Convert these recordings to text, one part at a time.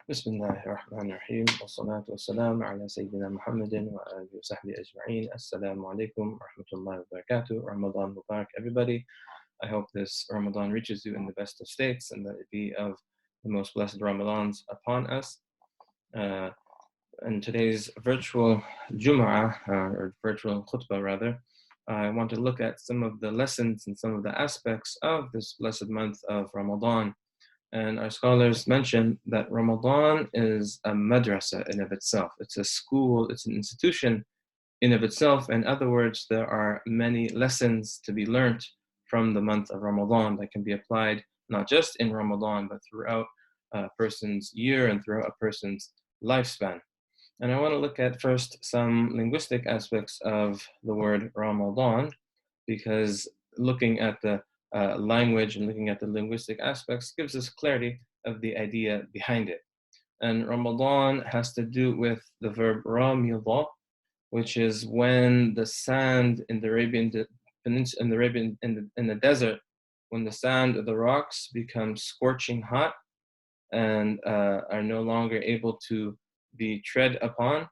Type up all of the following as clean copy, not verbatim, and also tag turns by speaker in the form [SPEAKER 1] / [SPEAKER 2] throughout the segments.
[SPEAKER 1] بسم الله الرحمن الرحيم والصلاة والسلام على سيدنا محمد وآله وصحبه أجمعين. Assalamu alaikum wa rahmatullahi wa barakatuh. Ramadan Mubarak, everybody. I hope this Ramadan reaches you in the best of states and that it be of the most blessed Ramadans upon us. In today's virtual Jumu'ah, or virtual Khutbah rather, I want to look at some of the lessons and some of the aspects of this blessed month of Ramadan. And our scholars mention that Ramadan is a madrasa in of itself. It's a school, it's an institution in of itself. In other words, there are many lessons to be learnt from the month of Ramadan that can be applied not just in Ramadan, but throughout a person's year and throughout a person's lifespan. And I want to look at first some linguistic aspects of the word Ramadan, because looking at the language and looking at the linguistic aspects gives us clarity of the idea behind it. And Ramadan has to do with the verb ramida, which is when the sand in the Arabian Peninsula, in the desert, when the sand of the rocks becomes scorching hot and are no longer able to be tread upon,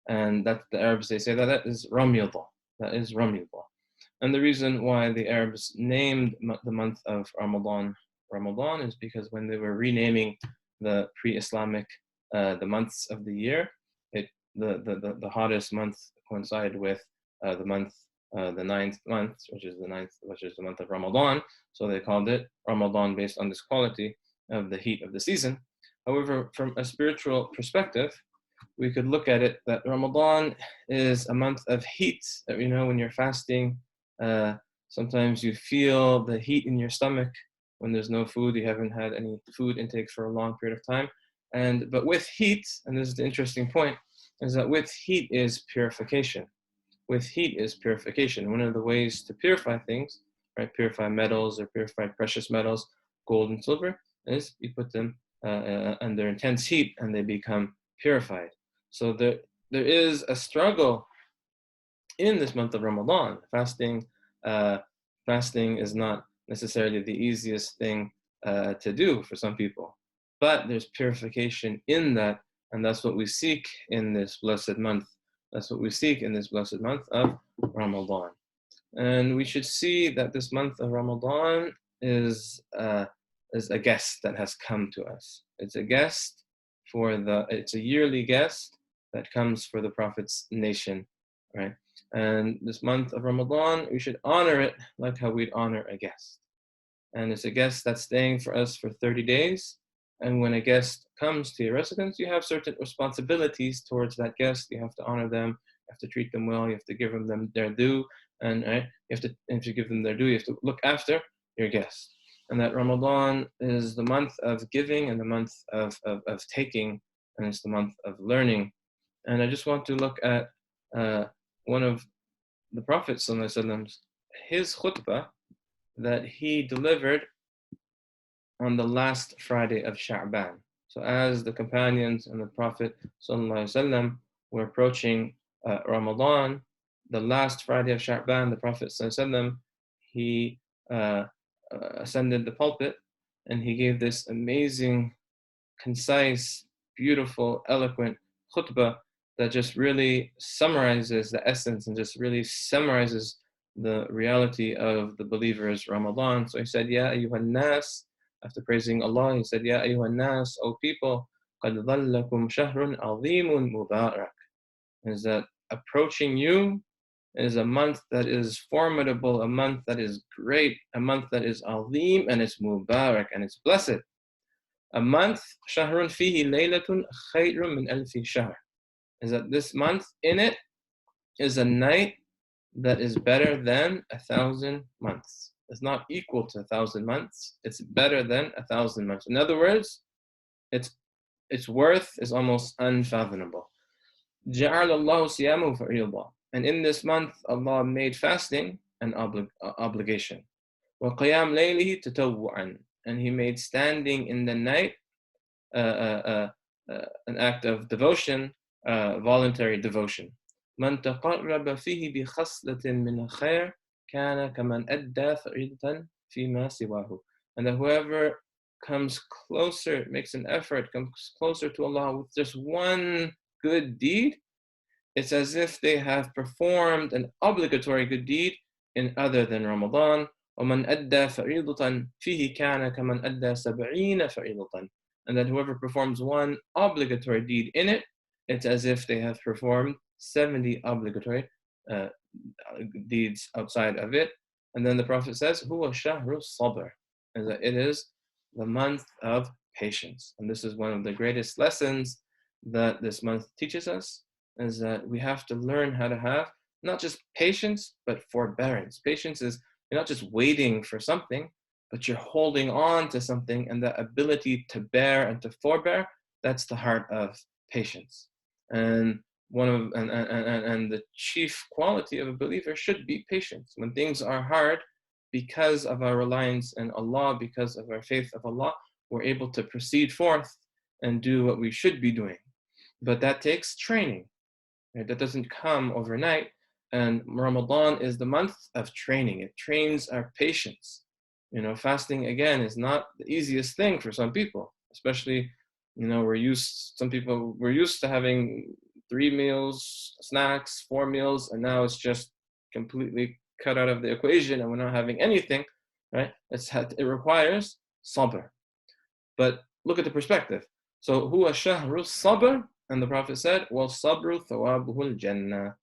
[SPEAKER 1] and that the Arabs, they say that is ramida. That is ramida. And the reason why the Arabs named the month of Ramadan Ramadan is because when they were renaming the pre-Islamic the months of the year, the hottest month coincided with the month, the ninth month, which is the month of Ramadan. So they called it Ramadan based on this quality of the heat of the season. However, from a spiritual perspective, we could look at it that Ramadan is a month of heat. That when you're fasting, sometimes you feel the heat in your stomach when there's no food, you haven't had any food intake for a long period of time. But with heat, and this is the interesting point, is that with heat is purification. With heat is purification. One of the ways to purify things, right, purify metals or purify precious metals, gold and silver, is you put them under intense heat and they become purified. So there is a struggle in this month of Ramadan. Fasting is not necessarily the easiest thing to do for some people, but there's purification in that, and that's what we seek in this blessed month. That's what we seek in this blessed month of Ramadan. And we should see that this month of Ramadan is a guest that has come to us. It's a guest it's a yearly guest that comes for the Prophet's nation, right? And this month of Ramadan, we should honor it like how we'd honor a guest. And it's a guest that's staying for us for 30 days. And when a guest comes to your residence, you have certain responsibilities towards that guest. You have to honor them, you have to treat them well, you have to give them their due, and if you give them their due, you have to look after your guest. And that Ramadan is the month of giving and the month of taking, and it's the month of learning. And I just want to look at one of the Prophet his khutbah that he delivered on the last Friday of Sha'ban. So as the companions and the Prophet were approaching Ramadan, the last Friday of Sha'ban, the Prophet he ascended the pulpit and he gave this amazing, concise, beautiful, eloquent khutbah that just really summarizes the essence and just really summarizes the reality of the believer's Ramadan. So he said, Ya ayyuhan nas, after praising Allah, he said, Ya ayyuhan nas, O people, qad dhallakum shahrun azimun mubarak. Is that approaching you is a month that is formidable, a month that is great, a month that is azim, and it's mubarak, and it's blessed. A month, shahrun fihi laylatun khayrun min alfi shahr. Is that this month in it is a night that is better than 1,000 months. It's not equal to 1,000 months. It's better than 1,000 months. In other words, its worth is almost unfathomable. جَعَلَ اللَّهُ صِيَامُهُ فَرِيضًا. And in this month, Allah made fasting an obligation. وَقِيَامْ لَيْلِهِ تَتَوُّعًا. And He made standing in the night an act of devotion, voluntary devotion. مَنْ تَقَرَّبَ فِيهِ بِخَصْلَةٍ مِنَ الْخَيْرِ كَانَ كَمَنْ أَدَّى فَرِيضَةً فِيمَا سِوَاهُ. And that whoever comes closer, makes an effort, comes closer to Allah with just one good deed, it's as if they have performed an obligatory good deed in other than Ramadan. وَمَنْ أَدَّى فَرِيضَةً فِيهِ كَانَ كَمَنْ أَدَّى سَبْعِينَ فَرِيضَةً. And that whoever performs one obligatory deed in it, it's as if they have performed 70 obligatory deeds outside of it. And then the Prophet says, هُوَ شَهْرُ الصَّبْرِ, and that it is the month of patience. And this is one of the greatest lessons that this month teaches us, is that we have to learn how to have not just patience, but forbearance. Patience is you're not just waiting for something, but you're holding on to something, and the ability to bear and to forbear, that's the heart of patience. And the chief quality of a believer should be patience. When things are hard, because of our reliance on Allah, because of our faith of Allah, we're able to proceed forth and do what we should be doing. But that takes training. Right? That doesn't come overnight. And Ramadan is the month of training. It trains our patience. Fasting, again, is not the easiest thing for some people, especially, we're used to having 3 meals, snacks, 4 meals, and now it's just completely cut out of the equation and we're not having anything, right? It requires sabr. But look at the perspective. So, huwa shahru sabr, and the Prophet said, wal sabru thawabuhu al-jannah.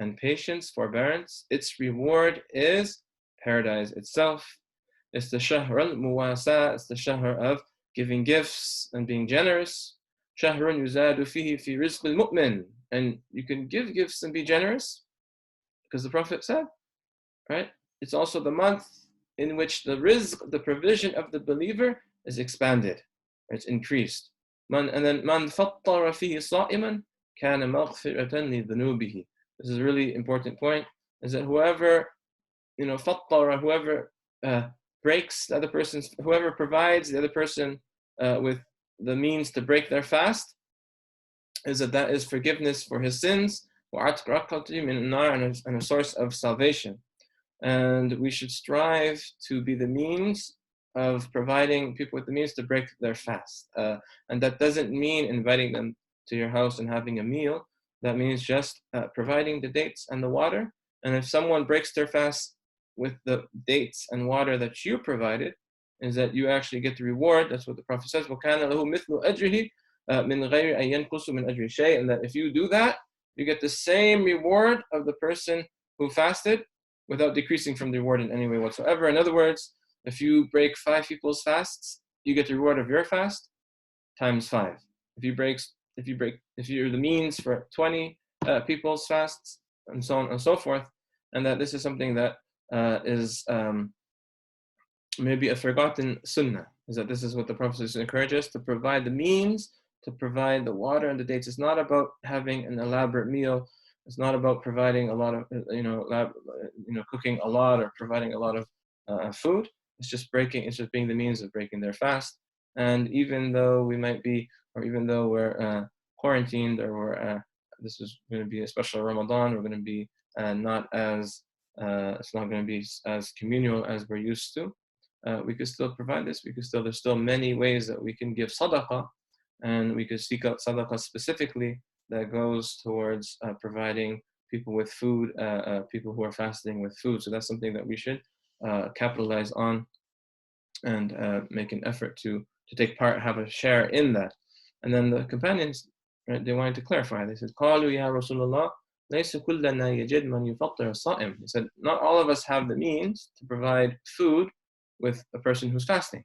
[SPEAKER 1] And patience, forbearance, its reward is paradise itself. It's the shahr al-muwasa, it's the shahr of giving gifts and being generous. Shahrun yuzadu fihi fi rizq al-mu'min. And you can give gifts and be generous, because the Prophet said, right? It's also the month in which the rizq, the provision of the believer, is expanded. It's increased. And then man fattara fihi sa'iman kana maghfiratan li dhunubihi. This is a really important point, is that whoever, fattara, whoever breaks the other person's, whoever provides the other person with the means to break their fast, is that is forgiveness for his sins, and a source of salvation. And we should strive to be the means of providing people with the means to break their fast. And that doesn't mean inviting them to your house and having a meal. That means just providing the dates and the water. And if someone breaks their fast with the dates and water that you provided, is that you actually get the reward. That's what the Prophet says. وَكَانَ لَهُ مِثْلُ أَجْرِهِ مِنْ غَيْرِ أَنْ يَنْقُصُ مِنْ أَجْرِ شَيْءٍ. And that if you do that, you get the same reward of the person who fasted without decreasing from the reward in any way whatsoever. In other words, if you break 5 people's fasts, you get the reward of your fast times 5. If you're the means for 20 people's fasts, and so on and so forth, and that this is something that is maybe a forgotten sunnah, is that this is what the Prophet encourages us to provide the means, to provide the water and the dates. It's not about having an elaborate meal. It's not about providing a lot of, cooking a lot or providing a lot of food. It's just being the means of breaking their fast. And even though we're quarantined, or this is going to be a special Ramadan, we're going to be it's not going to be as communal as we're used to. We could still provide this. There's still many ways that we can give sadaqah, and we could seek out sadaqah specifically that goes towards providing people with food, people who are fasting with food. So that's something that we should capitalize on and make an effort to take part, have a share in that. And then the companions, right, they wanted to clarify. They said, قالوا يا رسول الله ليس كلنا يجد من يفطر الصائم. He said, not all of us have the means to provide food with a person who's fasting.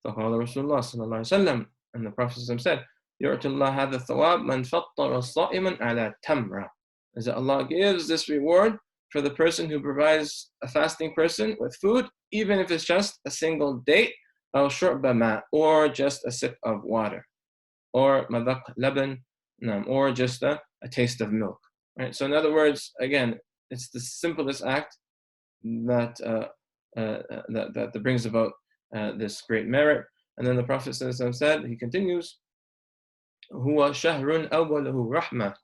[SPEAKER 1] فقال رسول الله صلى الله عليه وسلم, and the Prophet said, يُعْتِ اللَّهَ هَذَا الثَّوَابَ مَنْ فَطَّرَ صَائِمًا عَلَى تَمْرَةٍ. Is that Allah gives this reward for the person who provides a fasting person with food, even if it's just a single date, أو شرب ماء, or just a sip of water, or مذاق لبن, or just a taste of milk. Right? So in other words, again, it's the simplest act that brings about this great merit. And then the Prophet said, he continues, هو شهر أوله رحمة,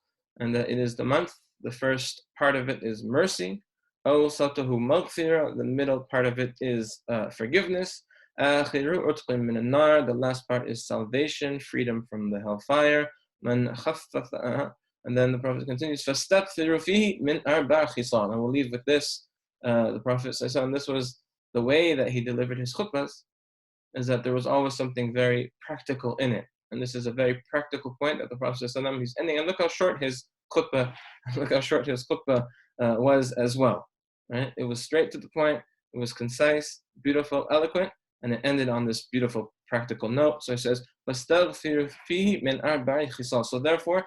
[SPEAKER 1] and that it is the month, the first part of it is mercy, أوسطه مغفرة, the middle part of it is forgiveness, آخر عتق من النار. The last part is salvation, freedom from the hellfire. من خفف. And then the Prophet continues, فاستغفروا فيه من أربع خصال. And we'll leave with this. The Prophet says, and this was the way that he delivered his khutbahs, is that there was always something very practical in it. And this is a very practical point that the Prophet ﷺ, he's ending. And look how short his khutbah, was as well. Right? It was straight to the point. It was concise, beautiful, eloquent, and it ended on this beautiful practical note. So he says, فَاسْتَغْفِرْ فِيهِ مِنْ أَرْبَعِ خِصَالٍ. So therefore,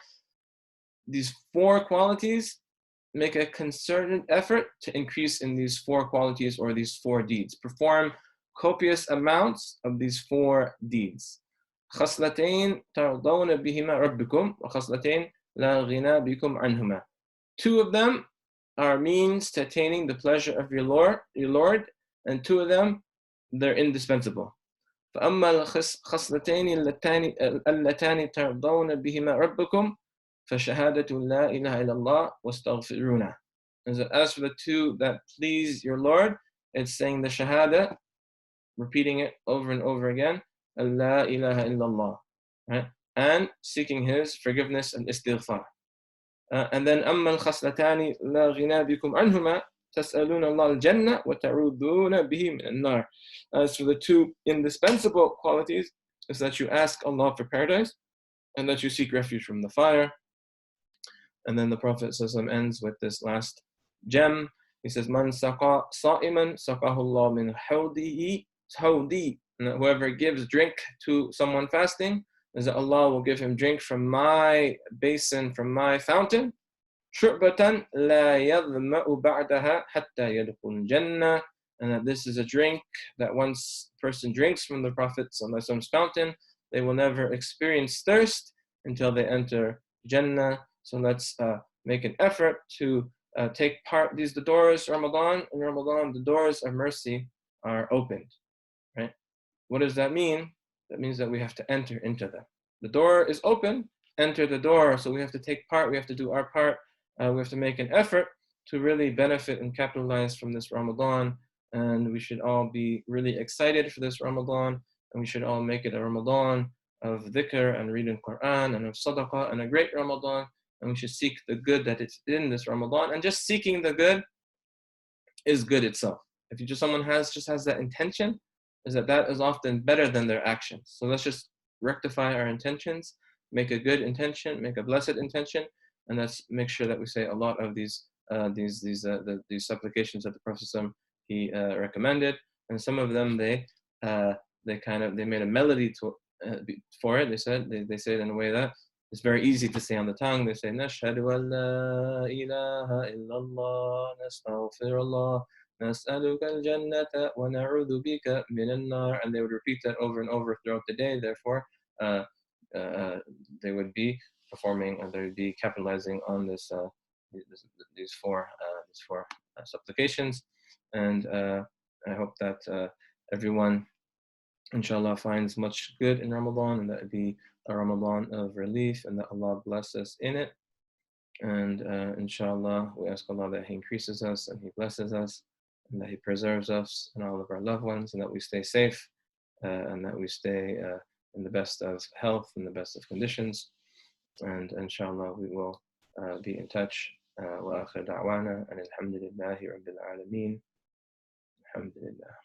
[SPEAKER 1] these four qualities, make a concerted effort to increase in these four qualities or these four deeds. Perform copious amounts of these four deeds. خصلتين ترضون بهما ربكم وخصلتين لا غنى بكم عنهما. Two of them are means to attaining the pleasure of your Lord, and two of them, they're indispensable. فأما الخصلتين اللتان ترضون بهما ربكم فشهادة لا إله إلا الله واستغفرونه. As for the two that please your Lord, it's saying the shahada, repeating it over and over again, La ilaha illallah, right? And seeking his forgiveness and istighfar. And then أما الخصلتان لا غنى بكم عنهما تسألون الله الجنة وتعوذون به من النار. As for the two indispensable qualities, is that you ask Allah for paradise and that you seek refuge from the fire. And then the Prophet ﷺ ends with this last gem. He says, Man saqa sa'iman saqahu Allah min hawdi. Whoever gives drink to someone fasting, is that Allah will give him drink from my basin, from my fountain. شُرْبَةً لَا يَظْمَأُ بَعْدَهَا حَتَّى يَدْخُلُ الْجَنَّةِ. And that this is a drink that once a person drinks from the Prophet's fountain, they will never experience thirst until they enter Jannah. So let's make an effort to take part. These the doors Ramadan. In Ramadan, the doors of mercy are opened. Right? What does that mean? That means that we have to enter into them. The door is open. Enter the door. So we have to take part. We have to do our part. We have to make an effort to really benefit and capitalize from this Ramadan. And we should all be really excited for this Ramadan. And we should all make it a Ramadan of dhikr and reading Quran and of sadaqah, and a great Ramadan. And we should seek the good that is in this Ramadan. And just seeking the good is good itself. If you someone has that intention, is that is often better than their actions. So let's just rectify our intentions, make a good intention, make a blessed intention, and let's make sure that we say a lot of these supplications that the Prophet he recommended. And some of them they made a melody for it. They say it in a way that it's very easy to say on the tongue. They say, Nashhadu an la ilaha illallah, nastaghfirullah, nas'aluka al-jannata wa na'udhu bika min an-nar. And they would repeat that over and over throughout the day. Therefore, they would be performing, and they would be capitalizing on these four supplications. And I hope that everyone, inshallah, finds much good in Ramadan, and that it be a Ramadan of relief, and that Allah bless us in it. And inshallah, we ask Allah that He increases us and He blesses us, and that He preserves us and all of our loved ones, and that we stay safe, and that we stay in the best of health and the best of conditions. And inshallah, we will be in touch. Wa akhir da'wana and alhamdulillahi rabbil alameen. Alhamdulillah.